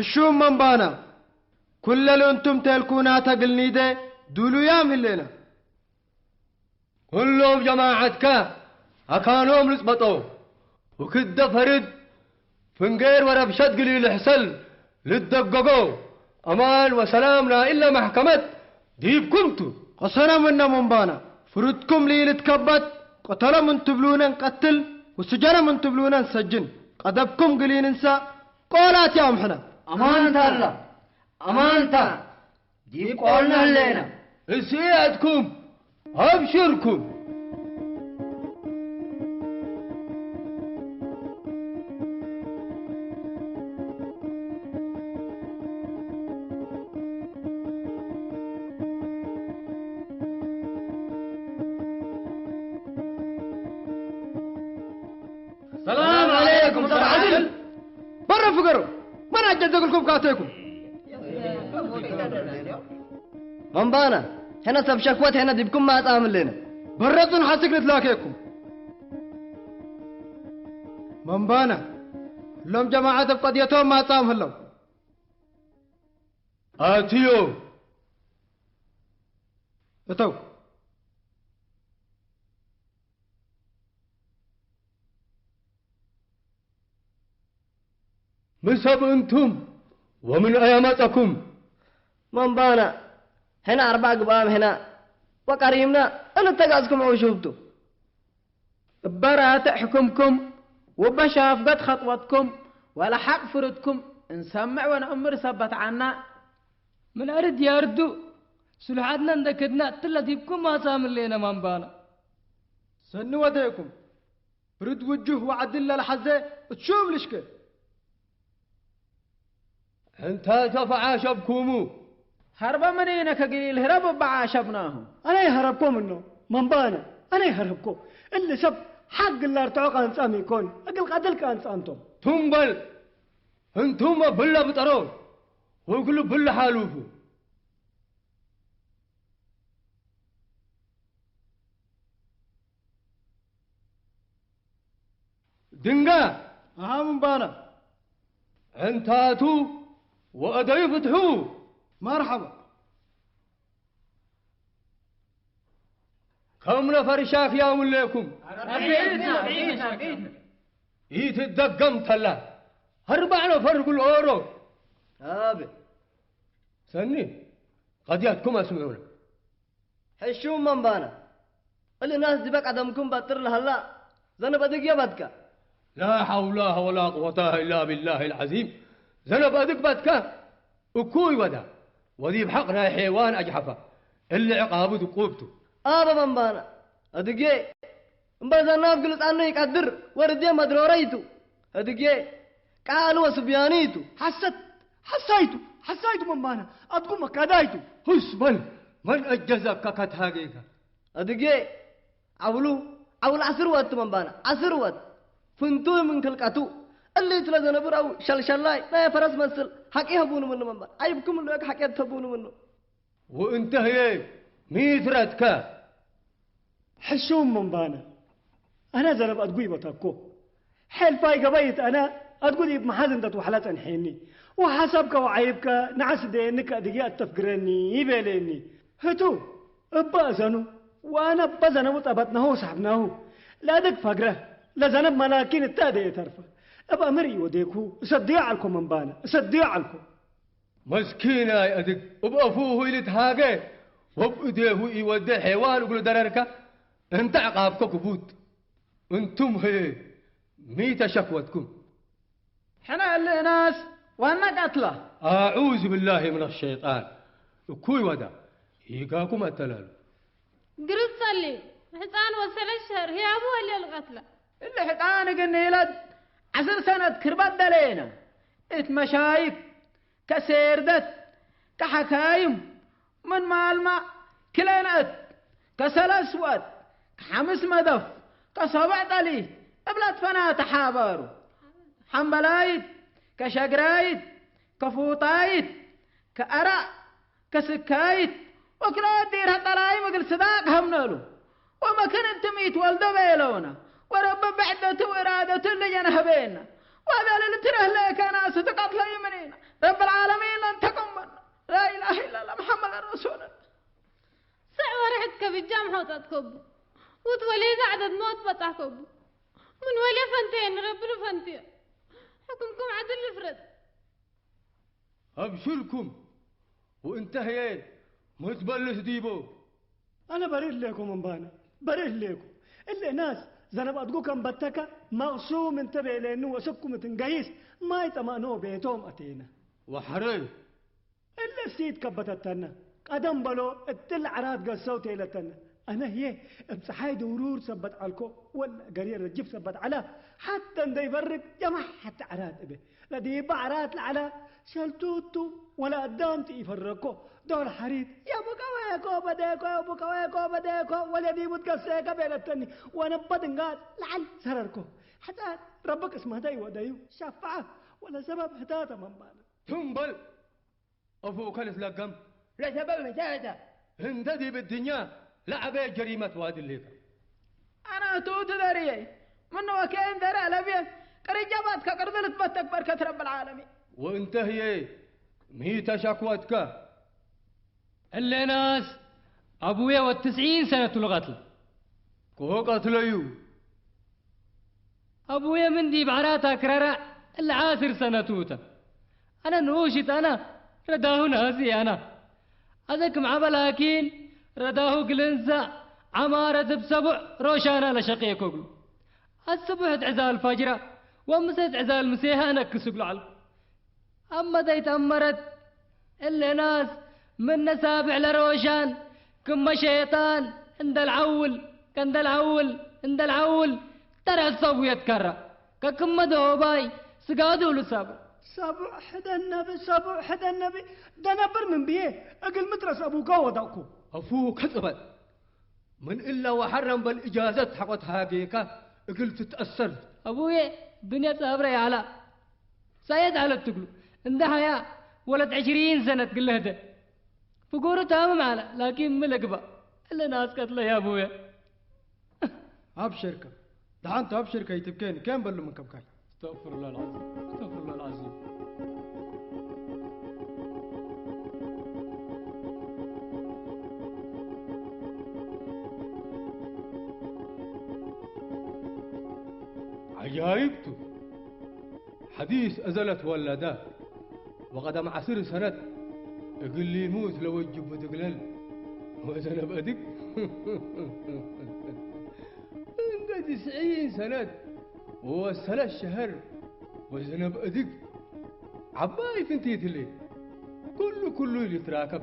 الشوم من بانا كل اللي انتم تلكونا تقلني ده دولو يام الليلة كلهم جماعتك أكانهم لسبطوا وكده فرد فنقير وربشت قليل حسل للدققوا أمان وسلام لا إلا محكمة ديب كنتو قصنا منا من بانا فردكم ليلة كبت قتل من تبلونا نقتل وسجن من تبلونا نسجن قدبكم قليل ننسى قولات يا أمحنا أمانتا الله أمانتا ديب قولنا اللينا سيادكم أبشركم السلام عليكم طبعا عدل برا فقروا ما نجد لكم كاتيكم منبانا هنا سب شكوات هنا ديبكم ما تعمل لنا برتون حاسك نتلاقيكم من بانا لهم جماعة قضيتهم ما تعمل لهم آتيو اتو مسب أنتم ومن أياماتكم منبانا هنا 4 قبام هنا وقريمنا أنا تقاسكم وشوفتوا برات حكمكم وبشافقت خطوتكم ولا حق فردكم نسمع ونأمر سبت عنا من أرد ياردو سلحاتنا ندكدنا تلا ديبكم ما سامل لنا منبانا سنوا وديكم رد وجه وعدل الحزة تشوف لشكي انت تفع شبكمو هرب منينا كقليل هرب بعاشبناهم أنا يهربكم منه منبانا أنا يهربكم اللي سب حق اللي ارتعوق أنت أميكون أقل قدلك أنت أنتم تنبل انتم بلا بطرون وكل بلا حالوفو دنقا أهم بانا انتاتو وأدي فتحو مرحبا كم نفر شاف يا مليكم يتدقم تلا 4 نفر كل أورو هابي سني قد ياتكم أسمعون حشوم منبانا اللي ناس دبك عدمكم بطر لهلا زنب أدق يبدك لا حول ولا قوة إلا بالله العظيم زنب أدق بدك وكوي ودا وذي بحقنا حيوان أجحفة اللي عقابته قوبته آبا منبانا أدقي مبازا ناف قلت عنه يقدر وردي مدروريتو أدقي قالوا وسبيانيتو حسيتو منبانا أتقوم مكادايتو حسبا من أجزك كتهاجيك أدقي أول عصر وقت منبانا عصر وقت فنتو من كلكاتو اللي يتلازنا براو شلشلاي ما فرس مسل حقي هبون منه منبانا عيبكم اللي حقي تهبون منه وانتهي ميثرتك حشوم منبانا أنا زنب أتقوي بتاكو حيل فايقة بيت أنا أتقولي بمحازن دت وحلات أنحيني وحسبك وعيبك نعس دينك أدقيات تفقرني يباليني هتو أبازنو وأنا بزنب وطبتناه وسحبناه لا دك فقره لا زنب ملاكين التادي يترفه أبقى مري وديكو صديع علكم منبانا صديع علكم مسكينة يا أدق وبأفوه يلتهاجي وبأديه يودي حيوان وقل دررك انت عقابك كبوت انتم هي ميت شكوتكم حنا اللي ناس وانا قتله أعوذ بالله من الشيطان كوي ودا يقاكم التلال قرص صلي حصان وصل الشهر هي أبوه اللي القتلة اللي حقان قلنا يلد 10 سنة كربت دلينا اتمشايك كسيردت كحكايم من مالما كلينات كسل أسود كحمس مدف كسبع دلي أبلاد فنات حابارو حنبلايت كشقرايت كفوطايت كأرع كسكايت وكلا ديرها طلايم وقل صداق همنالو وما كان انتميت والده بيلونا ورب بعدته وإرادته اللي جنها بينا وهذا اللي تره لك أنا ستقتل يمنينا رب العالمين لن تقم منا لا إله إلا الله محمد رسول الله سعوة رحتك بالجامعة وتتكب وتولي عدد موت بتحكب من ولي فنتين ربنا فنتين حكمكم عدل الفرد أبشركم وانتهيت ما تبلش ديبو أنا بريد لكم مبانا بريد لكم اللي ناس زنب أدقوكم بتكا مغصوم انتبه لأنه وسبكم تنقيس ما يتمانوا بيتهم أتينا وحري إلا السيد كبتتنا قدم بلو التل عراد قصوتي لتنا أنا هي بصحاي دورور سبت علىكو ولا قرير الجيب سبت على حتى انده يفرق جمع حتى عراد به لدي بعرات على شلتوتو ولا قدامتي يفرقو دور حريد يا بكوايكو بديكو يا بكوايكو بديكو ولا دي متقسيكا بيلتني وانا بدنقات لعل سرركو حتى ربك اسمه داي ودايو شفعه ولا سبب حتاتا من بانا تنبل أفوك الاسلقم لا سبب مشاهدة هنددي بالدنيا لعبة جريمة وادي الليفة أنا توت داري منو وكين داري على بيه كريجابات كقرض تبتك بركة رب العالمين وانتهي ميت شكوتك اللي ناس أبويا والتسعين سنة القتل كو قتليو أبويا من دي بعراتا كرارا العاشر سنة توتا أنا نوشت أنا رداه ناسي أنا هذاك معبلاكين رداه قلنسا عمارة بسبع روشانا لشقيكوكلو الصبح عزال الفجرة ومسيت عزال مسيها نكسوك العلم أما ديت أمرت اللي ناس من نسابع لروشان كم شيطان عند العول عند العول عند العول ترى الصبو يتكرر ككم دوباي سقادوا لسابع سبع حدا النبي ده نبر من بيه أقل مترس أبو قوة داكو أفوك كذبت من إلا وحرم بالإجازة حقت هاقيقة قلت تتأثر أبويا الدنيا صابرة يا علاء سيد على التقلو عندها يا ولد 20 سنة تقول له ده فقوره تمام على لكن ملقبة إلا ناس قتله يا أبويا أبشرك ده أنت أبشرك يتبكيني كم بلو من كبكاي استغفر الله العظيم استغفر الله العظيم عجائبته حديث أزلت ولده وقدم عصر سنة يقول لي موت لو الجب تقلل وأنا بأدق عنده 90 سنة ووصل الشهر وأنا بأدق عباي فنتيت لي كله اللي يتراكب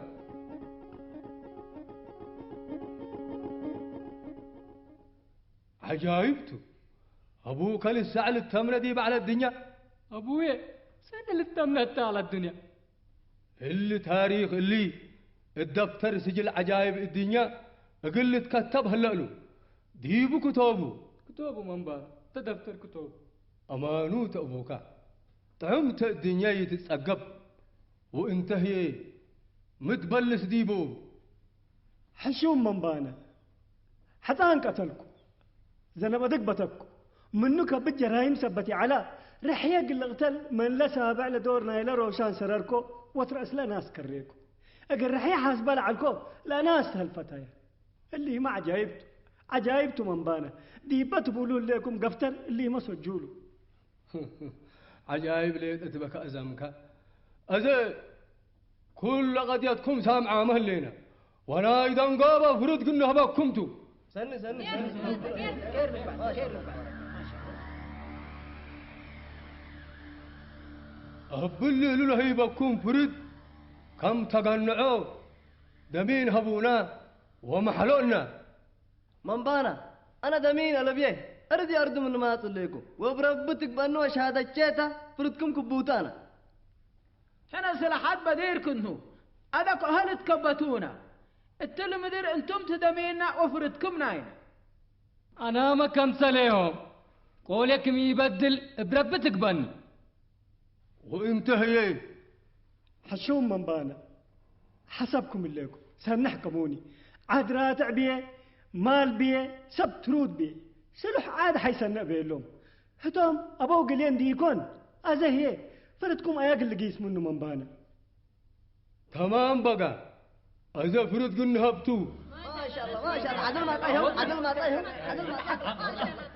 عجائبته أبوك لسه على التمرة دي على الدنيا أبويا سنة اللي تمنت على الدنيا اللي تاريخ اللي الدفتر سجل عجائب الدنيا أقل تكتب هلألو ديبو كتابه من بار تدفتر كتاب أمانوت أبوك طعمت الدنيا يتسقب وانتهي متبلس ديبو حشوم من بانا حتى قتلكم زنب دقبتكم منك بالجرايم سبتي على رحيق القتل من لا سابع لدورنا إلى روشان سرركو وترأس لا ناس كريكو أقل رحيق حاسبة لعلكو لا ناس هالفتايا اللي ما عجايبته من بانا ديبت بولون لكم قفتر اللي ما سجولوا عجائب ليه تتبك أزمك أزي كل قضيتكم سامعة مهلينا وانا إذا انقابا فرد قلنا هباكمتو سني أبلي لله يبكم فرد كم تقنعوا دمين هبونا ومحلونا من بانا أنا دمين على بيه أردي أرد من ما أطلقكم وبربتك بأنه شهادة جيتا فردكم كبوتانا حنا سلاحات بدير كنتو أدك أهل تكبتونا التلمذر أنتم تدمينا وفردكم ناين أنا ما كمسليهم قولك يبدل بربتك بني وانتهي حشوم من بانا حسبكم الليكم سنحكموني عاد راتع بيه مال بيه سبت رود بيه سلح عاد حيسنق بيه لهم حتام أبو قليان ديكون أزهي فردكم أياك اللي قيس منه منبانا تمام بقى إذا فرد قلنا هبتو ما شاء الله عدل ما طيهم عدل ما